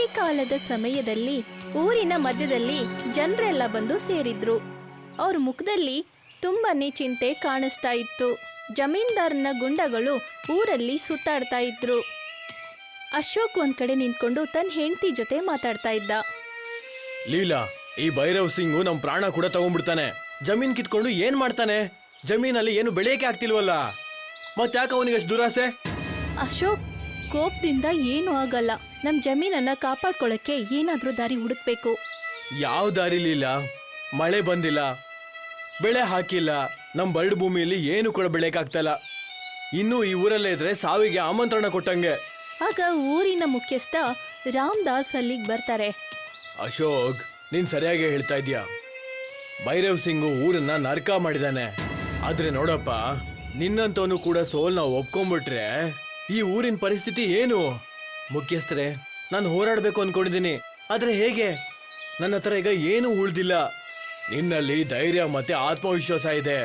ಸಾಯಂಕಾಲದ ಸಮಯದಲ್ಲಿ ಊರಿನ ಮಧ್ಯದಲ್ಲಿ ಜನರೆಲ್ಲ ಬಂದು ಸೇರಿದ್ರು. ಅವ್ರ ಮುಖದಲ್ಲಿ ತುಂಬಾನೇ ಚಿಂತೆ ಕಾಣಿಸ್ತಾ ಇತ್ತು. ಜಮೀನ್ದಾರನ ಗುಂಡಗಳು ಊರಲ್ಲಿ ಸುತ್ತಾಡ್ತಾ ಇದ್ರು. ಅಶೋಕ್ ಒಂದ್ ಕಡೆ ನಿಂತ್ಕೊಂಡು ತನ್ನ ಹೆಂಡತಿ ಜೊತೆ ಮಾತಾಡ್ತಾ ಇದ್ದ. ಲೀಲಾ, ಈ ಭೈರವ್ ಸಿಂಗು ನಮ್ ಪ್ರಾಣ ಕೂಡ ತಗೊಂಡ್ಬಿಡ್ತಾನೆ. ಜಮೀನ್ ಕಿತ್ಕೊಂಡು ಏನ್ ಮಾಡ್ತಾನೆ? ಜಮೀನಲ್ಲಿ ಏನು ಬೆಳೆಯಕ್ಕೆ ಆಗ್ತಿಲ್ವಲ್ಲ, ಮತ್ತ್ಯಾಕೆ ಅವನಿಗೆ ಅಷ್ಟು ದುರಾಸೆ? ಅಶೋಕ್ ಕೋಪದಿಂದ ಏನೂ ಆಗಲ್ಲ. ನಮ್ ಜಮೀನನ್ನ ಕಾಪಾಡ್ಕೊಳಕ್ಕೆ ಏನಾದ್ರೂ ದಾರಿ ಹುಡುಕ್ಬೇಕು. ಯಾವ ದಾರಿ ಲೀಲಾ? ಮಳೆ ಬಂದಿಲ್ಲ, ಬೆಳೆ ಹಾಕಿಲ್ಲ, ನಮ್ ಬರಡು ಭೂಮಿಯಲ್ಲಿ ಏನು ಕೂಡ ಬೆಳೆಯಕ್ಕಾಗ್ತಲ್ಲ. ಇನ್ನು ಈ ಊರಲ್ಲೇ ಇದ್ರೆ ಸಾವಿಗೆ ಆಮಂತ್ರಣ ಕೊಟ್ಟಂಗೆ. ಆಗ ಊರಿನ ಮುಖ್ಯಸ್ಥ ರಾಮದಾಸ್ ಅಲ್ಲಿಗೆ ಬರ್ತಾರೆ. ಅಶೋಕ್, ನೀನ್ ಸರಿಯಾಗಿ ಹೇಳ್ತಾ ಇದ್ಯಾ. ಭೈರವ್ ಸಿಂಗು ಊರನ್ನ ನರ್ಕ ಮಾಡಿದಾನೆ. ಆದ್ರೆ ನೋಡಪ್ಪ, ನಿನ್ನಂತವನು ಕೂಡ ಸೋಲ್ನ ಒಪ್ಕೊಂಡ್ಬಿಟ್ರೆ ಈ ಊರಿನ ಪರಿಸ್ಥಿತಿ ಏನು? ಮುಖ್ಯಸ್ಥರೇ, ನಾನು ಹೋರಾಡ್ಬೇಕು ಅನ್ಕೊಂಡಿದ್ದೀನಿ, ಆದ್ರೆ ಹೇಗೆ? ನನ್ನ ಹತ್ರ ಈಗ ಏನು ಉಳ್ದಿಲ್ಲ. ನಿನ್ನಲ್ಲಿ ಧೈರ್ಯ ಮತ್ತೆ ಆತ್ಮವಿಶ್ವಾಸ ಇದೆ,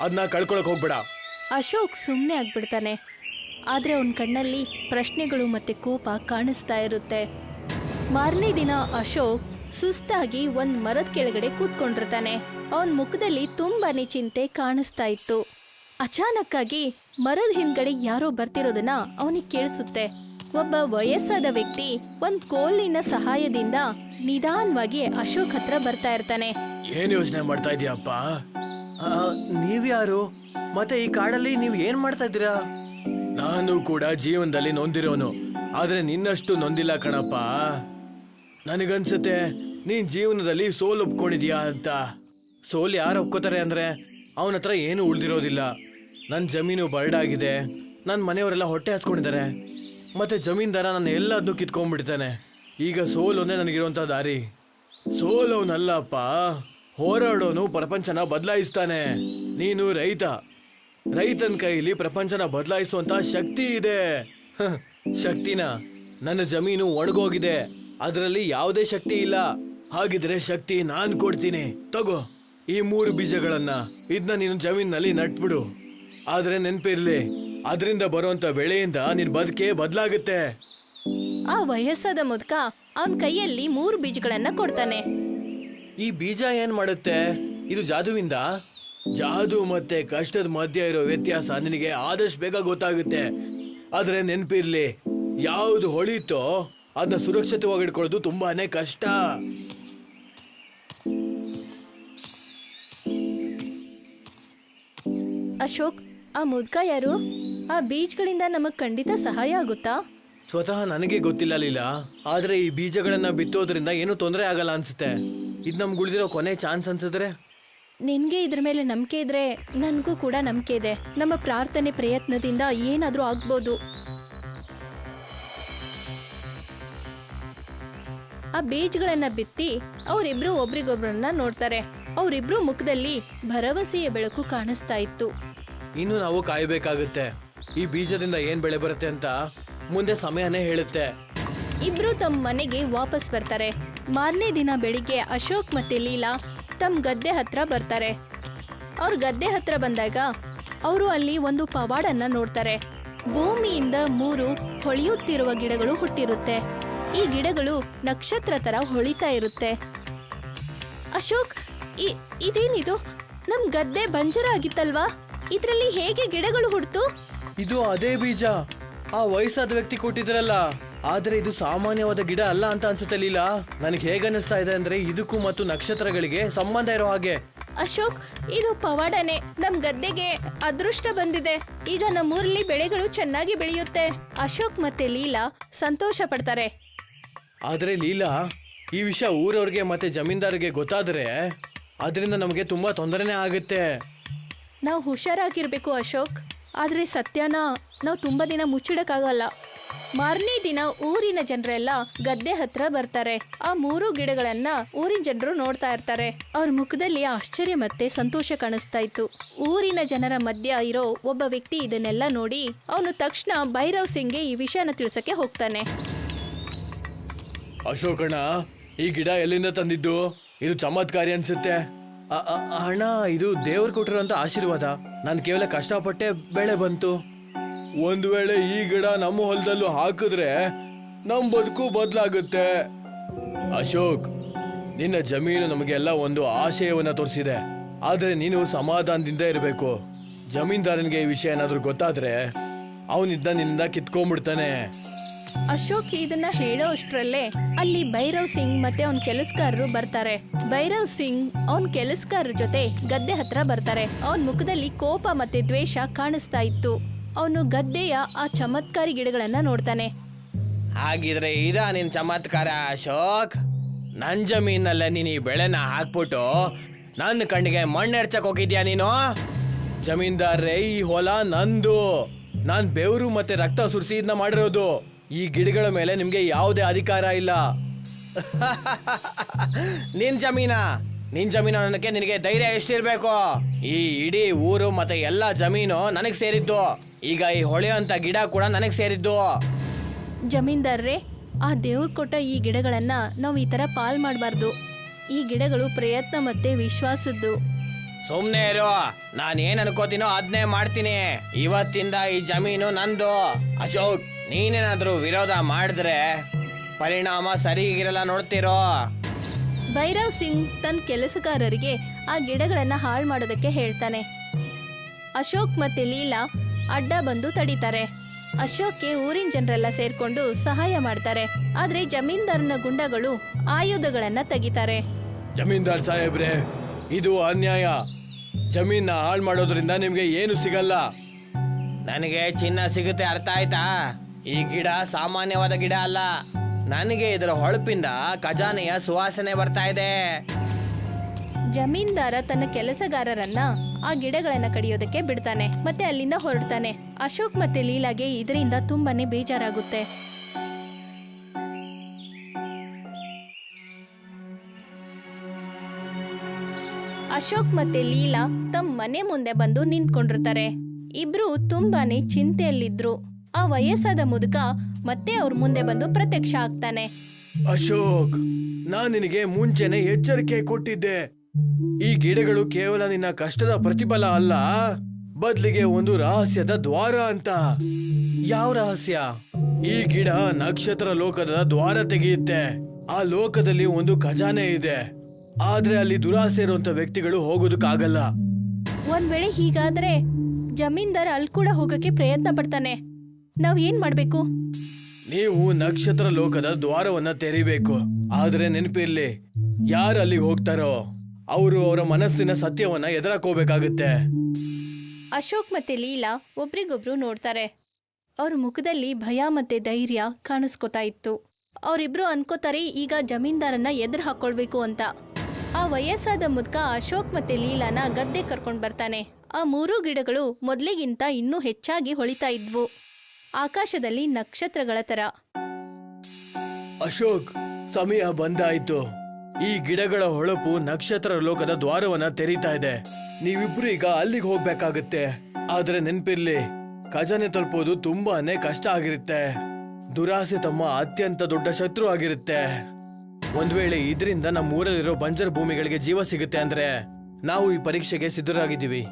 ಅದನ್ನ ಕಳ್ಕೊಳಕ್ ಹೋಗ್ಬೇಡ. ಅಶೋಕ್ ಸುಮ್ಮನೆ ಆಗ್ಬಿಡ್ತಾನೆ. ಆದ್ರೆ ಅವನ ಕಣ್ಣಲ್ಲಿ ಪ್ರಶ್ನೆಗಳು ಮತ್ತೆ ಕೋಪ ಕಾಣಿಸ್ತಾ ಇರುತ್ತೆ. ಮಾರನೇ ದಿನ ಅಶೋಕ್ ಸುಸ್ತಾಗಿ ಒಂದ್ ಮರದ ಕೆಳಗಡೆ ಕೂತ್ಕೊಂಡಿರ್ತಾನೆ. ಅವನ ಮುಖದಲ್ಲಿ ತುಂಬಾನೇ ಚಿಂತೆ ಕಾಣಿಸ್ತಾ ಇತ್ತು. ಅಚಾನಕ್ಕಾಗಿ ಮರದ ಹಿಂದ್ಗಡೆ ಯಾರೋ ಬರ್ತಿರೋದನ್ನ ಅವನಿಗೆ ಕೇಳಿಸುತ್ತೆ. ಒಬ್ಬ ವಯಸ್ಸಾದ ವ್ಯಕ್ತಿ ಒಂದ್ ಕೋಲಿನ ಸಹಾಯದಿಂದ ನಿಧಾನವಾಗಿ ಅಶೋಕ್ ಹತ್ರ ಬರ್ತಾ ಇರ್ತಾನೆ. ಏನ್ ಯೋಚನೆ ಮಾಡ್ತಾ ಇದೀಯಪ್ಪ? ನೀವ್ಯಾರು? ಮತ್ತೆ ಈ ಕಾಡಲ್ಲಿ ನೀವ್ ಏನ್ ಮಾಡ್ತಾ ಇದ್ದೀರಾ? ನಾನು ಕೂಡ ಜೀವನದಲ್ಲಿ ನೊಂದಿರೋನು, ಆದ್ರೆ ನಿನ್ನಷ್ಟು ನೊಂದಿಲ್ಲ ಕಣಪ್ಪ. ನನಗನ್ಸುತ್ತೆ ನೀನ್ ಜೀವನದಲ್ಲಿ ಸೋಲು ಒಪ್ಕೊಂಡಿದ್ಯಾ ಅಂತ. ಸೋಲು ಯಾರು ಒಪ್ಕೋತಾರೆ ಅಂದ್ರೆ ಅವನ ಹತ್ರ ಏನು ಉಳ್ದಿರೋದಿಲ್ಲ. ನನ್ನ ಜಮೀನು ಬರಡಾಗಿದೆ, ನನ್ನ ಮನೆಯವರೆಲ್ಲ ಹೊಟ್ಟೆ ಹಾಸ್ಕೊಂಡಿದ್ದಾರೆ, ಮತ್ತೆ ಜಮೀನ್ದಾರ ನನ್ನ ಎಲ್ಲದನ್ನೂ ಕಿತ್ಕೊಂಡ್ಬಿಡ್ತಾನೆ. ಈಗ ಸೋಲೊಂದೇ ನನಗಿರುವಂತ ದಾರಿ. ಸೋಲವನಲ್ಲಪ್ಪ, ಹೋರಾಡೋನು ಪ್ರಪಂಚನ ಬದಲಾಯಿಸ್ತಾನೆ. ನೀನು ರೈತನ ಕೈಲಿ ಪ್ರಪಂಚನ ಬದಲಾಯಿಸುವಂತ ಶಕ್ತಿ ಇದೆ. ಶಕ್ತಿನ? ನನ್ನ ಜಮೀನು ಒಣಗೋಗಿದೆ, ಅದರಲ್ಲಿ ಯಾವುದೇ ಶಕ್ತಿ ಇಲ್ಲ. ಹಾಗಿದ್ರೆ ಶಕ್ತಿ ನಾನ್ ಕೊಡ್ತೀನಿ, ತಗೋ ಈ 3 ಬೀಜಗಳನ್ನ. ಇದನ್ನ ನೀನು ಜಮೀನಲ್ಲಿ ನಟ್ಬಿಡು. ಆದ್ರೆ ನೆನ್ಪಿರ್ಲಿ, ಅದರಿಂದ ಬರುವಂತ ಬೆಳೆಯಿಂದ ನಿನ್ ಬದುಕೆ ಬದಲಾಗುತ್ತೆ. ಆ ವಯಸ್ಸಾದ ಮುದುಕ ಅವನ ಕೈಯಲ್ಲಿ 3 ಬೀಜಗಳನ್ನ ಕೊಡ್ತಾನೆ. ಈ ಬೀಜ ಏನ್ ಮಾಡುತ್ತೆ? ಇದು ಜಾದುವಿಂದ? ಜಾದು ಮತ್ತೆ ಕಷ್ಟದ ಮಧ್ಯ ಇರೋ ವ್ಯತ್ಯಾಸ ನಿನಗೆ ಆದಷ್ಟು ಬೇಗ ಗೊತ್ತಾಗುತ್ತೆ. ಆದ್ರೆ ನೆನ್ಪಿರ್ಲಿ, ಯಾವುದು ಹೊಳಿತೋ ಅದನ್ನ ಸುರಕ್ಷಿತವಾಗಿ ಇಟ್ಕೊಳ್ಳೋದು ತುಂಬಾನೇ ಕಷ್ಟ. ಅಶೋಕ್, ಆ ಮುದ್ಕ ಯಾರು? ಆ ಬೀಜಗಳಿಂದ ನಮಗ್ ಖಂಡಿತ ಸಹಾಯ ಆಗುತ್ತಾ? ಸ್ವತಃ ನನಗೆ ಗೊತ್ತಿಲ್ಲ ಲೀಲಾ, ಆದ್ರೆ ಈ ಬೀಜಗಳನ್ನ ಬಿತ್ತೋದ್ರಿಂದ ಏನು ತೊಂದರೆ ಆಗಲ್ಲ ಅನ್ಸುತ್ತೆ. ಇದು ನಮ್ಗೆ ಉಳಿದಿರೋ ಕೊನೆ ಚಾನ್ಸ್ ಅನ್ಸಿದ್ರೆ. ನಿನ್ಗೆ ಇದ್ರ ಮೇಲೆ ನಂಬಿಕೆ ಇದ್ರೆ ನನ್ಗೂ ಕೂಡ ನಂಬಿಕೆ ಇದೆ. ನಮ್ಮ ಪ್ರಾರ್ಥನೆ ಪ್ರಯತ್ನದಿಂದ ಏನಾದ್ರೂ ಆಗ್ಬೋದು. ಆ ಬೀಜಗಳನ್ನ ಬಿತ್ತಿ ಅವರಿಬ್ರು ಒಬ್ರಿಗೊಬ್ರನ್ನ ನೋಡ್ತಾರೆ. ಅವರಿಬ್ರು ಮುಖದಲ್ಲಿ ಭರವಸೆಯ ಬೆಳಕು ಕಾಣಿಸ್ತಾ ಇತ್ತು. ಇನ್ನು ನಾವು ಕಾಯಬೇಕಾಗುತ್ತೆ. ಈ ಬೀಜದಿಂದ ಏನ್ ಬೆಳೆ ಬರುತ್ತೆ ಅಂತ ಮುಂದೆ ಸಮಯನೇ ಹೇಳುತ್ತೆ. ಇಬ್ರು ತಮ್ಮ ಮನೆಗೆ ವಾಪಸ್ ಬರ್ತಾರೆ. ಮಾರನೇ ದಿನ ಬೆಳಿಗ್ಗೆ ಅಶೋಕ್ ಮತ್ತೆ ಲೀಲಾ ತಮ್ಮ ಗದ್ದೆ ಹತ್ರ ಬರ್ತಾರೆ. ಅವ್ರ ಗದ್ದೆ ಹತ್ರ ಬಂದಾಗ ಅವರು ಅಲ್ಲಿ ಒಂದು ಪವಾಡನ್ನ ನೋಡ್ತಾರೆ. ಭೂಮಿಯಿಂದ 3 ಹೊಳೆಯುತ್ತಿರುವ ಗಿಡಗಳು ಹುಟ್ಟಿರುತ್ತೆ. ಈ ಗಿಡಗಳು ನಕ್ಷತ್ರ ತರ ಹೊಳಿತಾ ಇರುತ್ತೆ. ಅಶೋಕ್, ಇದೇನಿದು? ನಮ್ ಗದ್ದೆ ಬಂಜರ ಆಗಿತ್ತಲ್ವಾ? ಇದ್ರಲ್ಲಿ ಹೇಗೆ ಗಿಡಗಳು ಹುಡ್ತು? ಇದು ಅದೇ ಬೀಜ ಆ ವಯಸ್ಸಾದ ವ್ಯಕ್ತಿ ಕೊಟ್ಟಿದ್ರಲ್ಲ. ಆದ್ರೆ ಇದು ಸಾಮಾನ್ಯವಾದ ಗಿಡ ಅಲ್ಲ ಅಂತ ಅನ್ಸುತ್ತೆ ಲೀಲಾ. ನನಗೆ ಹೇಗೆ ಅನಿಸ್ತಾ ಇದೆ ಅಂದ್ರೆ ಇದಕ್ಕೂ ಮತ್ತು ನಕ್ಷತ್ರಗಳಿಗೆ ಸಂಬಂಧ ಇರೋ ಹಾಗೆ. ಅಶೋಕ್, ಇದು ಪವಾಡನೆ. ನಮ್ ಗದ್ದೆಗೆ ಅದೃಷ್ಟ ಬಂದಿದೆ. ಈಗ ನಮ್ಮೂರಲ್ಲಿ ಬೆಳೆಗಳು ಚೆನ್ನಾಗಿ ಬೆಳೆಯುತ್ತೆ. ಅಶೋಕ್ ಮತ್ತೆ ಲೀಲಾ ಸಂತೋಷ ಪಡ್ತಾರೆ. ಆದ್ರೆ ಲೀಲಾ, ಈ ವಿಷಯ ಊರವ್ರಿಗೆ ಮತ್ತೆ ಜಮೀನ್ದಾರಿಗೆ ಗೊತ್ತಾದ್ರೆ ಅದರಿಂದ ನಮಗೆ ತುಂಬಾ ತೊಂದರೆನೇ ಆಗುತ್ತೆ. ನಾವು ಹುಷಾರಾಗಿರ್ಬೇಕು ಅಶೋಕ್. ಆದ್ರೆ ಸತ್ಯನ ನಾವು ತುಂಬಾ ದಿನ ಮುಚ್ಚಿಡಕ್ಕಾಗಲ್ಲ. ಮಾರನೇ ದಿನ ಊರಿನ ಜನರೆಲ್ಲ ಗದ್ದೆ ಹತ್ರ ಬರ್ತಾರೆ. ಆ 3 ಗಿಡಗಳನ್ನ ಊರಿನ ಜನರು ನೋಡ್ತಾ ಇರ್ತಾರೆ. ಅವ್ರ ಮುಖದಲ್ಲಿ ಆಶ್ಚರ್ಯ ಮತ್ತೆ ಸಂತೋಷ ಕಾಣಿಸ್ತಾ ಇತ್ತು. ಊರಿನ ಜನರ ಮಧ್ಯ ಇರೋ ಒಬ್ಬ ವ್ಯಕ್ತಿ ಇದನ್ನೆಲ್ಲ ನೋಡಿ ಅವನು ತಕ್ಷಣ ಭೈರವ್ ಸಿಂಗ್ಗೆ ಈ ವಿಷಯನ ತಿಳಿಸಕ್ಕೆ ಹೋಗ್ತಾನೆ. ಅಶೋಕಣ್ಣ, ಈ ಗಿಡ ಎಲ್ಲಿಂದ ತಂದಿದ್ದು? ಇದು ಚಮತ್ಕಾರಿ ಅನ್ಸುತ್ತೆ. ಅಣ್ಣ, ಇದು ದೇವ್ರು ಕೊಟ್ಟಿರುವಂತ ಆಶೀರ್ವಾದ. ನಾನು ಕೇವಲ ಕಷ್ಟಪಟ್ಟೆ ಬೆಳೆ ಬಂತು. ಒಂದು ವೇಳೆ ಈ ಗಿಡ ನಮ್ಮ ಹೊಲದಲ್ಲೂ ಹಾಕಿದ್ರೆ ನಮ್ ಬದುಕು ಬದಲಾಗುತ್ತೆ. ಅಶೋಕ್, ನಿನ್ನ ಜಮೀನು ನಮಗೆಲ್ಲ ಒಂದು ಆಶಯವನ್ನ ತೋರಿಸಿದೆ, ಆದ್ರೆ ನೀನು ಸಮಾಧಾನದಿಂದ ಇರಬೇಕು. ಜಮೀನ್ದಾರನಿಗೆ ಈ ವಿಷಯ ಏನಾದ್ರೂ ಗೊತ್ತಾದ್ರೆ ಅವನಿದ್ದ ನಿನ್ನಿಂದ ಕಿತ್ಕೊಂಡ್ಬಿಡ್ತಾನೆ. ಅಶೋಕ್ ಇದನ್ನ ಹೇಳೋ ಅಷ್ಟ್ರಲ್ಲೇ ಅಲ್ಲಿ ಭೈರವ್ ಸಿಂಗ್ ಮತ್ತೆ ಅವನ್ ಕೆಲಸಗಾರರು ಬರ್ತಾರೆ. ಭೈರವ್ ಸಿಂಗ್ ಅವನ್ ಕೆಲಸಗಾರರ ಜೊತೆ ಗದ್ದೆ ಹತ್ರ ಬರ್ತಾರೆ. ಅವನ್ ಮುಖದಲ್ಲಿ ಕೋಪ ಮತ್ತೆ ದ್ವೇಷ ಕಾಣಿಸ್ತಾ ಇತ್ತು. ಅವನು ಗದ್ದೆಯ ಆ ಚಮತ್ಕಾರಿ ಗಿಡಗಳನ್ನ ನೋಡ್ತಾನೆ. ಹಾಗಿದ್ರೆ ಇದ ನಿನ್ ಚಮತ್ಕಾರ ಅಶೋಕ್? ನನ್ ಜಮೀನಲ್ಲೇ ನೀನು ಈ ಬೆಳೆನ ಹಾಕ್ಬಿಟ್ಟು ನನ್ನ ಕಣ್ಣಿಗೆ ಮಣ್ಣು ಎರ್ಚಕ್ ಹೋಗಿದ್ಯಾ ನೀನು? ಜಮೀನ್ದಾರ್ರೆ, ಈ ಹೊಲ ನಂದು. ನಾನ್ ಬೆವರು ಮತ್ತೆ ರಕ್ತ ಸುರಿಸಿ ಇದನ್ನ ಮಾಡಿರೋದು. ಈ ಗಿಡಗಳ ಮೇಲೆ ನಿಮ್ಗೆ ಯಾವುದೇ ಅಧಿಕಾರ ಇಲ್ಲ. ನಿನ್ ಜಮೀನು ಅನ್ನಕ್ಕೆ ನಿನಗೆ ಧೈರ್ಯ ಎಷ್ಟಿರ್ಬೇಕು? ಈ ಇಡೀ ಊರು ಮತ್ತೆ ಎಲ್ಲಾ ಜಮೀನು ನನಗ್ ಸೇರಿದ್ದು. ಈಗ ಈ ಹೊಳೆಯಂತ ಗಿಡ ಕೂಡ ನನಗ್ ಸೇರಿದ್ದು. ಜಮೀನ್ದಾರ್ರೆ, ಆ ದೇವ್ರು ಕೊಟ್ಟ ಈ ಗಿಡಗಳನ್ನ ನಾವು ಈ ತರ ಪಾಲ್ ಮಾಡಬಾರ್ದು. ಈ ಗಿಡಗಳು ಪ್ರಯತ್ನ ಮತ್ತೆ ವಿಶ್ವಾಸದ್ದು. ಸುಮ್ನೆ ಇರು, ನಾನು ಏನ್ ಅನ್ಕೋತೀನೋ ಅದನ್ನೇ ಮಾಡ್ತೀನಿ. ಇವತ್ತಿಂದ ಈ ಜಮೀನು ನಂದು. ಅಶೋಕ್, ನೀನೇನಾದ್ರೂ ವಿರೋಧ ಮಾಡಿದ್ರೆ ಪರಿಣಾಮ ಸರಿಗಿರಲ್ಲ, ನೋಡ್ತಿರೋ. ಭೈರವ್ ಸಿಂಗ್ ತನ್ನ ಕೆಲಸಗಾರರಿಗೆ ಆ ಗಿಡಗಳನ್ನ ಹಾಳು ಮಾಡೋದಕ್ಕೆ ಹೇಳ್ತಾನೆ. ಅಶೋಕ್ ಮತ್ತೆ ಲೀಲಾ ಅಡ್ಡ ಬಂದು ತಡೀತಾರೆ. ಅಶೋಕ್ಗೆ ಊರಿನ ಜನರೆಲ್ಲ ಸೇರ್ಕೊಂಡು ಸಹಾಯ ಮಾಡ್ತಾರೆ. ಆದ್ರೆ ಜಮೀನ್ದಾರನ ಗುಂಡಗಳು ಆಯುಧಗಳನ್ನ ತೆಗಿತಾರೆ. ಜಮೀನ್ದಾರ್ ಸಾಹೇಬ್ರೆ, ಇದು ಅನ್ಯಾಯ. ಜಮೀನ ಹಾಳು ಮಾಡೋದ್ರಿಂದ ನಿಮ್ಗೆ ಏನು ಸಿಗಲ್ಲ. ನನಗೆ ಚಿನ್ನ ಸಿಗುತ್ತೆ, ಅರ್ಥ ಆಯ್ತಾ? ಈ ಗಿಡ ಸಾಮಾನ್ಯವಾದ ಗಿಡ ಅಲ್ಲ. ನನಗೆ ಇದರ ಹೊಳಪಿಂದ ಖಜಾನೆಯ ಸುವಾಸನೆ ಬರ್ತಾ ಇದೆ. ಜಮೀನ್ದಾರ ತನ್ನ ಕೆಲಸಗಾರರನ್ನ ಆ ಗಿಡಗಳನ್ನ ಕಡಿಯೋದಕ್ಕೆ ಬಿಡ್ತಾನೆ ಮತ್ತೆ ಅಲ್ಲಿಂದ ಹೊರಡ್ತಾನೆ. ಅಶೋಕ್ ಮತ್ತೆ ಲೀಲಾಗೆ ಇದರಿಂದ ತುಂಬಾನೇ ಬೇಜಾರಾಗುತ್ತೆ. ಅಶೋಕ್ ಮತ್ತೆ ಲೀಲಾ ತಮ್ಮ ಮನೆ ಮುಂದೆ ಬಂದು ನಿಂತ್ಕೊಂಡಿರ್ತಾರೆ. ಇಬ್ರು ತುಂಬಾನೇ ಚಿಂತೆಯಲ್ಲಿದ್ರು. ಆ ವಯಸ್ಸಾದ ಮುದುಕ ಮತ್ತೆ ಅವ್ರ ಮುಂದೆ ಬಂದು ಪ್ರತ್ಯಕ್ಷ ಆಗ್ತಾನೆ. ಅಶೋಕ್, ನಾನ್ ನಿನಗೆ ಮುಂಚೆನೆ ಎಚ್ಚರಿಕೆ ಕೊಟ್ಟಿದ್ದೆ. ಈ ಗಿಡಗಳು ಕೇವಲ ನಿನ್ನ ಕಷ್ಟದ ಪ್ರತಿಫಲ ಅಲ್ಲ, ಬದ್ಲಿಗೆ ಒಂದು ರಹಸ್ಯದ ದ್ವಾರ ಅಂತ. ಯಾವ ರಹಸ್ಯ? ಈ ಗಿಡ ನಕ್ಷತ್ರ ಲೋಕದ ದ್ವಾರ ತೆಗೆಯುತ್ತೆ. ಆ ಲೋಕದಲ್ಲಿ ಒಂದು ಖಜಾನೆ ಇದೆ, ಆದ್ರೆ ಅಲ್ಲಿ ದುರಾಸೆ ಇರುವಂತ ವ್ಯಕ್ತಿಗಳು ಹೋಗೋದಕ್ಕಾಗಲ್ಲ. ಒಂದ್ ವೇಳೆ ಹೀಗಾದ್ರೆ ಜಮೀನ್ದಾರ ಅಲ್ಲಿ ಕೂಡ ಹೋಗಕ್ಕೆ ಪ್ರಯತ್ನ ಪಡ್ತಾನೆ. ನಾವ್ ಏನ್ ಮಾಡ್ಬೇಕು? ನೀವು ನಕ್ಷತ್ರ ಲೋಕದ ದ್ವಾರವನ್ನ ತೆರಿಬೇಕು. ಆದ್ರೆ ನೆನಪಿರ್ಲಿ, ಯಾರು ಅಲ್ಲಿಗೆ ಹೋಗ್ತಾರೋ ಅವರು ಅವರ ಮನಸ್ಸಿನ ಸತ್ಯವನ್ನ ಎದುರಾಕೋಬೇಕಾಗುತ್ತೆ. ಅಶೋಕ್ ಮತ್ತೆ ಲೀಲಾ ಒಬ್ರಿಗೊಬ್ರು ನೋಡ್ತಾರೆ. ಅವ್ರ ಮುಖದಲ್ಲಿ ಭಯ ಮತ್ತೆ ಧೈರ್ಯ ಕಾಣಿಸ್ಕೊತಾ ಇತ್ತು. ಅವರಿಬ್ರು ಅನ್ಕೋತಾರೆ ಈಗ ಜಮೀನ್ದಾರನ್ನ ಎದುರು ಹಾಕೊಳ್ಬೇಕು ಅಂತ. ಆ ವಯಸ್ಸಾದ ಮುದ್ಕ ಅಶೋಕ್ ಮತ್ತೆ ಲೀಲಾನ ಗದ್ದೆ ಕರ್ಕೊಂಡ್ ಬರ್ತಾನೆ. ಆ ಮೂರೂ ಗಿಡಗಳು ಮೊದ್ಲಿಗಿಂತ ಇನ್ನೂ ಹೆಚ್ಚಾಗಿ ಹೊಳಿತಾ ಇದ್ವು, ಆಕಾಶದಲ್ಲಿ ನಕ್ಷತ್ರಗಳ ತರ. ಅಶೋಕ್, ಸಮಯ ಬಂದಾಯ್ತು. ಈ ಗಿಡಗಳ ಹೊಳಪು ನಕ್ಷತ್ರ ಲೋಕದ ದ್ವಾರವನ್ನ ತೆರೀತಾ ಇದೆ. ನೀವಿಬ್ರು ಈಗ ಅಲ್ಲಿಗೆ ಹೋಗ್ಬೇಕಾಗತ್ತೆ. ಆದ್ರೆ ನೆನ್ಪಿರ್ಲಿ, ಖಜಾನೆ ತಲುಪೋದು ತುಂಬಾನೇ ಕಷ್ಟ ಆಗಿರುತ್ತೆ. ದುರಾಸೆ ತಮ್ಮ ಅತ್ಯಂತ ದೊಡ್ಡ ಶತ್ರು ಆಗಿರುತ್ತೆ. ಒಂದ್ ವೇಳೆ ಇದರಿಂದ ನಮ್ಮ ಊರಲ್ಲಿರೋ ಬಂಜರ್ ಭೂಮಿಗಳಿಗೆ ಜೀವ ಸಿಗುತ್ತೆ ಅಂದ್ರೆ ನಾವು ಈ ಪರೀಕ್ಷೆಗೆ ಸಿದ್ಧರಾಗಿದ್ದೀವಿ.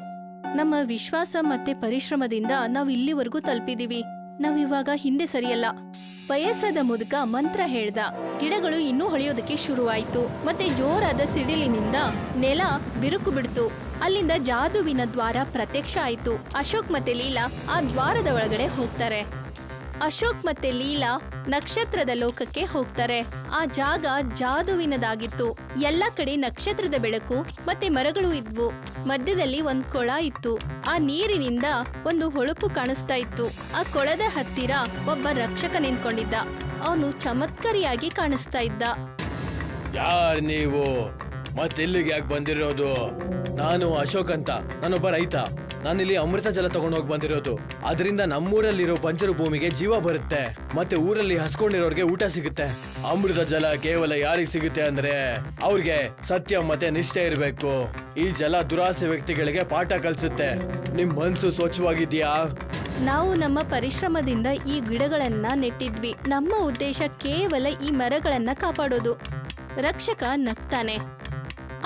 ನಮ್ಮ ವಿಶ್ವಾಸ ಮತ್ತೆ ಪರಿಶ್ರಮದಿಂದ ನಾವು ಇಲ್ಲಿವರೆಗೂ ತಲುಪಿದೀವಿ. ನಾವಿವಾಗ ಹಿಂದೆ ಸರಿಯಲ್ಲ. ವಯಸ್ಸಾದ ಮುದುಕ ಮಂತ್ರ ಹೇಳ್ದ. ಗಿಡಗಳು ಇನ್ನೂ ಹೊಳೆಯೋದಕ್ಕೆ ಶುರುವಾಯ್ತು. ಮತ್ತೆ ಜೋರಾದ ಸಿಡಿಲಿನಿಂದ ನೆಲ ಬಿರುಕು ಬಿಡ್ತು. ಅಲ್ಲಿಂದ ಜಾದುವಿನ ದ್ವಾರ ಪ್ರತ್ಯಕ್ಷ ಆಯ್ತು. ಅಶೋಕ್ ಮತ್ತೆ ಲೀಲಾ ಆ ದ್ವಾರದ ಒಳಗಡೆ ಹೋಗ್ತಾರೆ. ಅಶೋಕ್ ಮತ್ತೆ ಲೀಲಾ ನಕ್ಷತ್ರದ ಲೋಕಕ್ಕೆ ಹೋಗ್ತಾರೆ. ಆ ಜಾಗ ಜಾದುವಿನದಾಗಿತ್ತು. ಎಲ್ಲ ಕಡೆ ನಕ್ಷತ್ರದ ಬೆಳಕು ಮತ್ತೆ ಮರಗಳು ಇದ್ವು. ಮಧ್ಯದಲ್ಲಿ ಒಂದ್ ಕೊಳ ಇತ್ತು. ಆ ನೀರಿನಿಂದ ಒಂದು ಹೊಳಪು ಕಾಣಿಸ್ತಾ ಇತ್ತು. ಆ ಕೊಳದ ಹತ್ತಿರ ಒಬ್ಬ ರಕ್ಷಕ ನಿಂತ್ಕೊಂಡಿದ್ದ. ಅವನು ಚಮತ್ಕಾರಿಯಾಗಿ ಕಾಣಿಸ್ತಾ ಇದ್ದ. ಯಾರ್ ನೀವು? ಮತ್ತಿಲ್ಲಿಗೆ ಯಾಕೆ ಬಂದಿರೋದು? ನಾನು ಅಶೋಕ್ ಅಂತ, ನಾನೊಬ್ಬ ರೈತ. ನಾನಿಲ್ಲಿ ಅಮೃತ ಜಲ ತಗೊಂಡೋಗಿ ಬಂದಿರೋದು. ಅದರಿಂದ ನಮ್ಮೂರಲ್ಲಿರೋ ಬಂಜರು ಭೂಮಿಗೆ ಜೀವ ಬರುತ್ತೆ, ಮತ್ತೆ ಊರಲ್ಲಿ ಹಸ್ಕೊಂಡಿರೋರ್ಗೆ ಊಟ ಸಿಗುತ್ತೆ. ಅಮೃತ ಜಲ ಕೇವಲ ಯಾರಿಗೆ ಸಿಗುತ್ತೆ ಅಂದ್ರೆ ಅವ್ರಿಗೆ ಸತ್ಯ ಮತ್ತೆ ನಿಷ್ಠೆ ಇರಬೇಕು. ಈ ಜಲ ದುರಾಸೆ ವ್ಯಕ್ತಿಗಳಿಗೆ ಪಾಠ ಕಲಿಸುತ್ತೆ. ನಿಮ್ ಮನ್ಸು ಸ್ವಚ್ಛವಾಗಿದ್ಯಾ? ನಾವು ನಮ್ಮ ಪರಿಶ್ರಮದಿಂದ ಈ ಗಿಡಗಳನ್ನ ನೆಟ್ಟಿದ್ವಿ. ನಮ್ಮ ಉದ್ದೇಶ ಕೇವಲ ಈ ಮರಗಳನ್ನ ಕಾಪಾಡೋದು. ರಕ್ಷಕ ನಗ್ತಾನೆ.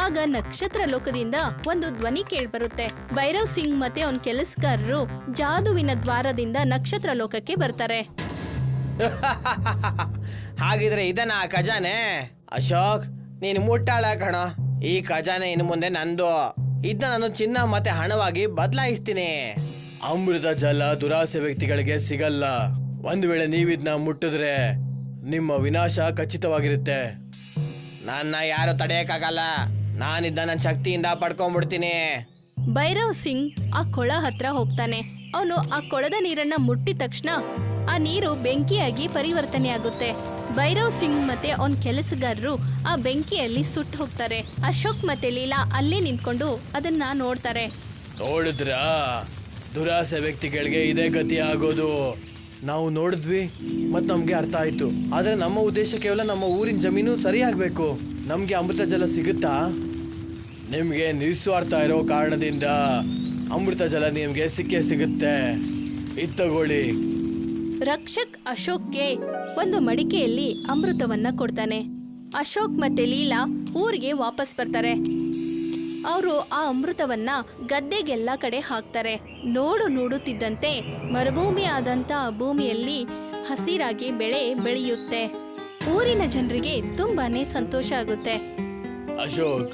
ಆಗ ನಕ್ಷತ್ರ ಲೋಕದಿಂದ ಒಂದು ಧ್ವನಿ ಕೇಳ್ಬರುತ್ತೆ. ಭೈರವ್ ಸಿಂಗ್ ಮತ್ತೆ ಅವನ್ ಕೆಲಸಗಾರರು ಜಾದುವಿನ ದ್ವಾರದಿಂದ ನಕ್ಷತ್ರ ಲೋಕಕ್ಕೆ ಬರ್ತಾರೆ. ಹಾಗಿದ್ರೆ ಇದನ್ನ ಆ ಖಜಾನೆ? ಅಶೋಕ್, ನೀನು ಮುಟ್ಟಾಳ ಕಣ. ಈ ಖಜಾನೆ ಇನ್ನು ಮುಂದೆ ನಂದು. ಇದನ್ನ ನಾನು ಚಿನ್ನ ಮತ್ತೆ ಹಣವಾಗಿ ಬದಲಾಯಿಸ್ತೀನಿ. ಅಮೃತ ಜಲ ದುರಾಸೆ ವ್ಯಕ್ತಿಗಳಿಗೆ ಸಿಗಲ್ಲ. ಒಂದ್ ವೇಳೆ ನೀವಿದ್ನ ಮುಟ್ಟಿದ್ರೆ ನಿಮ್ಮ ವಿನಾಶ ಖಚಿತವಾಗಿರುತ್ತೆ. ನನ್ನ ಯಾರು ತಡೆಯಕ್ಕಾಗಲ್ಲ. ನಾನಿದ್ನ ನನ್ನ ಶಕ್ತಿಯಿಂದ ಪಡ್ಕೊಂಡ್ಬಿಡ್ತೀನಿ. ಭೈರವ್ ಸಿಂಗ್ ಆ ಕೊಳ ಹತ್ರ ಹೋಗ್ತಾನೆ. ಅವನು ಆ ಕೊಳದ ನೀರನ್ನ ಮುಟ್ಟಿದ ತಕ್ಷಣ ಆ ನೀರು ಬೆಂಕಿಯಾಗಿ ಪರಿವರ್ತನೆ ಆಗುತ್ತೆ. ಭೈರವ್ ಸಿಂಗ್ ಮತ್ತೆ ಅವನ್ ಕೆಲಸಗಾರರು ಆ ಬೆಂಕಿಯಲ್ಲಿ ಸುಟ್ಟು ಹೋಗ್ತಾರೆ. ಅಶೋಕ್ ಮತ್ತೆ ಲೀಲಾ ಅಲ್ಲೇ ನಿಂತ್ಕೊಂಡು ಅದನ್ನ ನೋಡ್ತಾರೆ. ನೋಡಿದ್ರಾ, ದುರಾಸೆ ವ್ಯಕ್ತಿಗಳಿಗೆ ಇದೇ ಗತಿ ಆಗೋದು. ನಾವು ನೋಡಿದ್ವಿ ಮತ್ ನಮ್ಗೆ ಅರ್ಥ ಆಯ್ತು. ಆದ್ರೆ ನಮ್ಮ ಉದ್ದೇಶ ಕೇವಲ ನಮ್ಮ ಊರಿನ ಜಮೀನು ಸರಿ ಆಗ್ಬೇಕು. ನಮ್ಗೆ ಅಮೃತ ಜಲ ಸಿಗುತ್ತಾ? ನಿಮ್ಗೆ ನಿಸ್ವಾರ್ಥ ಇರೋ ಕಾರಣದಿಂದ ಅಮೃತ ಜಲ ನಿಮ್ಗೆ ಸಿಕ್ಕೇ ಸಿಗುತ್ತೆ. ಇದ್ ತಗೊಳ್ಳಿ. ರಕ್ಷಕ್ ಅಶೋಕ್ಗೆ ಒಂದು ಮಡಿಕೆಯಲ್ಲಿ ಅಮೃತವನ್ನ ಕೊಡ್ತಾನೆ. ಅಶೋಕ್ ಮತ್ತೆ ಲೀಲಾ ಊರಿಗೆ ವಾಪಸ್ ಬರ್ತಾರೆ. ಅವರು ಆ ಅಮೃತವನ್ನ ಗದ್ದೆಗೆಲ್ಲ ಕಡೆ ಹಾಕ್ತಾರೆ. ನೋಡುತ್ತಿದ್ದಂತೆ ಮರುಭೂಮಿ ಆದಂತ ಭೂಮಿಯಲ್ಲಿ ಹಸಿರಾಗಿ ಬೆಳೆ ಬೆಳೆಯುತ್ತೆ. ಊರಿನ ಜನರಿಗೆ ತುಂಬಾನೇ ಸಂತೋಷ ಆಗುತ್ತೆ. ಅಶೋಕ್,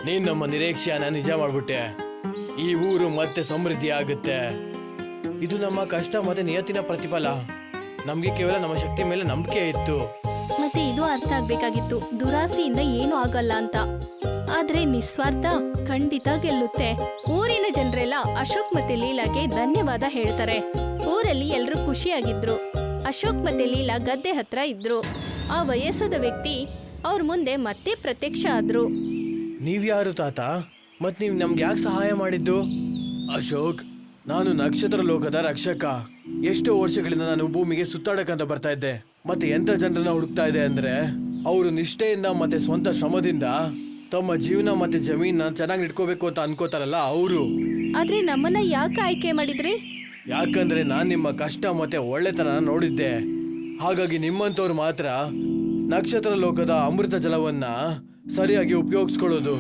ನೀನ್ ನಮ್ಮ ನಿರೀಕ್ಷೆಯನ್ನ ನಿಜ ಮಾಡ್ಬಿಟ್ಟೆ. ಈ ಊರು ಮತ್ತೆ ಸಮೃದ್ಧಿ ಆಗುತ್ತೆ. ಇದು ನಮ್ಮ ಕಷ್ಟ ಮತ್ತೆ ನಿಯತ್ತಿನ ಪ್ರತಿಫಲ. ನಮ್ಗೆ ಕೇವಲ ನಮ್ಮ ಶಕ್ತಿ ಮೇಲೆ ನಂಬಿಕೆ ಇತ್ತು. ಮತ್ತೆ ಇದು ಅರ್ಥ ಆಗ್ಬೇಕಾಗಿತ್ತು, ದುರಾಸೆಯಿಂದ ಏನು ಆಗಲ್ಲ ಅಂತ. ಆದ್ರೆ ನಿಸ್ವಾರ್ಥ ಖಂಡಿತ ಗೆಲ್ಲುತ್ತೆ. ಊರಿನ ಜನರೆಲ್ಲ ಅಶೋಕ್ ಮತ್ತೆ ಲೀಲಾಗೆ ಧನ್ಯವಾದ ಹೇಳ್ತಾರೆ. ಊರಲ್ಲಿ ಎಲ್ರೂ ಖುಷಿಯಾಗಿದ್ರು. ಅಶೋಕ್ ಮತ್ತೆ ಲೀಲಾ ಗದ್ದೆ ಹತ್ರ ಇದ್ರು. ಆ ವಯಸ್ಸಾದ ವ್ಯಕ್ತಿ ಅವ್ರ ಮುಂದೆ ಮತ್ತೆ ಪ್ರತ್ಯಕ್ಷ ಆದ್ರು. ನೀವ್ಯಾರು ತಾತ? ಮತ್ ನೀವ್ ನಮ್ಗೆ ಯಾಕೆ ಸಹಾಯ ಮಾಡಿದ್ದು? ಅಶೋಕ್, ನಾನು ನಕ್ಷತ್ರ ಲೋಕದ ರಕ್ಷಕ. ಎಷ್ಟೋ ವರ್ಷಗಳಿಂದ ನಾನು ಭೂಮಿಗೆ ಸುತ್ತಾಡಕಂತ ಬರ್ತಾ ಇದ್ದೆ. ಮತ್ತೆ ಎಂತ ಜನರನ್ನ ಹುಡುಕ್ತಾ ಇದೆ ಅಂದ್ರೆ, ಅವರು ನಿಷ್ಠೆಯಿಂದ ಮತ್ತೆ ಸ್ವಂತ ಶ್ರಮದಿಂದ ತಮ್ಮ ಜೀವನ ಮತ್ತೆ ಜಮೀನ ಚೆನ್ನಾಗಿ ಇಟ್ಕೋಬೇಕು ಅಂತ ಅನ್ಕೋತಾರಲ್ಲ ಅವರು. ಆದ್ರೆ ನಮ್ಮನ್ನ ಯಾಕೆ ಆಯ್ಕೆ ಮಾಡಿದ್ರಿ? ಯಾಕಂದ್ರೆ ನಾನ್ ನಿಮ್ಮ ಕಷ್ಟ ಮತ್ತೆ ಒಳ್ಳೆತನ ನೋಡಿದ್ದೆ. ಹಾಗಾಗಿ ನಿಮ್ಮಂತವ್ರು ಮಾತ್ರ ನಕ್ಷತ್ರ ಲೋಕದ ಅಮೃತ ಜಲವನ್ನ ಸರಿಯಾಗಿ ಉಪಯೋಗಿಸ್ಕೊಳ್ಳೋದು.